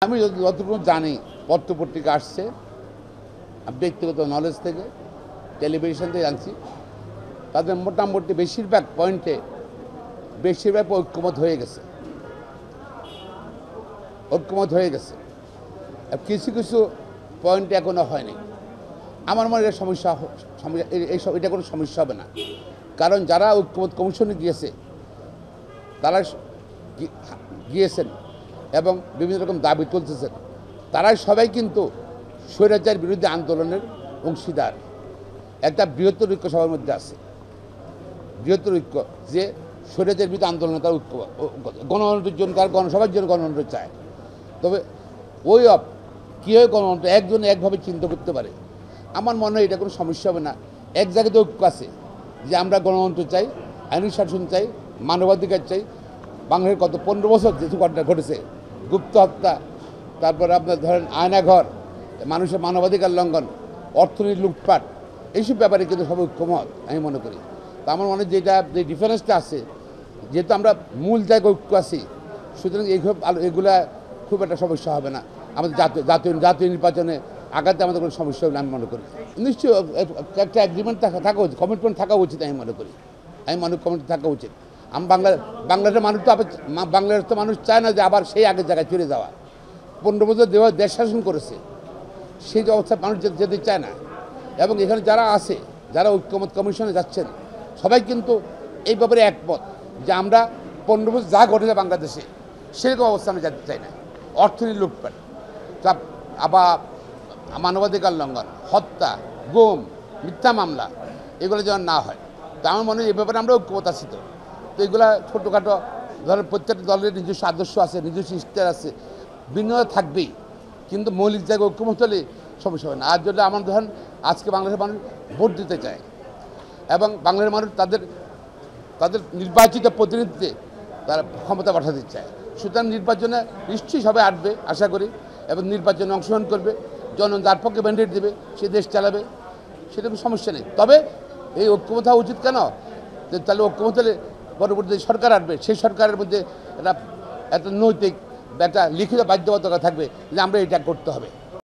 আমি যতটুকু জানি পত্রপত্রিকা আসছে, ব্যক্তিগত নলেজ থেকে, টেলিভিশন থেকে জানছি, তাদের মোটামুটি বেশিরভাগ পয়েন্টে ঐক্যমত হয়ে গেছে। কিছু কিছু পয়েন্ট এখনো হয়নি। আমার মনে হয় এটা কোনো সমস্যা হবে না, কারণ যারা ঐক্যমত কমিশনে তারা গিয়েছেন এবং বিভিন্ন রকম দাবি তুলতেছেন, তারাই সবাই কিন্তু স্বৈরাচারের বিরুদ্ধে আন্দোলনের অংশীদার। একটা বৃহত্তর ঐক্য সবার মধ্যে আছে, বৃহত্তর ঐক্য যে স্বৈরাচারের বিরুদ্ধে আন্দোলন, তার ঐক্য, গণতন্ত্রের জন্য, তার সবার জন্য গণতন্ত্র চায়। তবে কীভাবে গণতন্ত্র একজন একভাবে চিন্তা করতে পারে, আমার মনে হয় এটা কোনো সমস্যা হবে না। এক জায়গাতে ঐক্য আছে যে আমরা গণতন্ত্র চাই, আইনি শাসন চাই, মানবাধিকার চাই। বাংলাদেশের গত 15 বছর যেসব ঘটনা ঘটেছে, গুপ্ত হত্যা, তারপরে আপনার ধরেন আয়নাঘর, মানুষের মানবাধিকার লঙ্ঘন, অর্থনীতি লুটপাট, এইসব ব্যাপারে কিন্তু সব ঐক্যমত আমি মনে করি। তো আমার মনে হয় যে ডিফারেন্সটা আছে, যেহেতু আমরা মূল জায়গায় ঐক্য আছি, সুতরাং এগুলা খুব একটা সমস্যা হবে না। আমাদের জাতীয় নির্বাচনে আগাতে আমাদের কোনো সমস্যা হবে না আমি মনে করি। নিশ্চয়ই একটা এগ্রিমেন্ট থাকা উচিত, কমিটমেন্ট থাকা উচিত আমি মনে করি। কমিটমেন্ট থাকা উচিত। বাংলাদেশের মানুষ চায় না যে আবার সেই আগের জায়গায় ফিরে যাওয়া। 15 বছর দেশ শাসন করেছে, সেই অবস্থায় মানুষ যেতে চায় না। এবং এখানে যারা ঐক্যমত কমিশনে যাচ্ছেন, সবাই কিন্তু এই ব্যাপারে একমত যে আমরা 15 বছর যা ঘটেছে বাংলাদেশে, সেরকম অবস্থা আমরা যেতে চাই না। অর্থনীতি লুটপাট, আবার মানবাধিকার লঙ্ঘন, হত্যা, গুম, মিথ্যা মামলা, এগুলো যেন না হয়। তো আমার মনে হয় এই ব্যাপারে আমরা ঐক্যমত আছি। তো এগুলা ছোটোখাটো ধরেন প্রত্যেকটা দলের নিজস্ব আদর্শ আছে, নিজস্ব ইশতেহার আছে, ভিন্নতা থাকবেই, কিন্তু মৌলিক জায়গায় ঐক্যমত হলে সমস্যা হবে না। আর যদি আমার ধরেন আজকে বাংলাদেশের মানুষ ভোট দিতে চায় এবং বাংলাদেশের মানুষ তাদের নির্বাচিত প্রতিনিধিত্বে তারা ক্ষমতা পাঠাতে চায়, সুতরাং নির্বাচনে নিশ্চয়ই সবাই আসবে আশা করি, এবং নির্বাচনে অংশগ্রহণ করবে। জনগণ যার পক্ষে ম্যান্ডেট দেবে সে দেশ চালাবে, সেটা কোনো সমস্যা নেই। তবে এই ঐক্যমত হওয়া উচিত কেন? তাহলে ঐক্যমত হলে পরবর্তী সরকার আসবে, সেই সরকারের মধ্যে একটা নৈতিক, একটা লিখিত বাধ্যবাধকতা থাকবে যে আমরা এটা করতে হবে।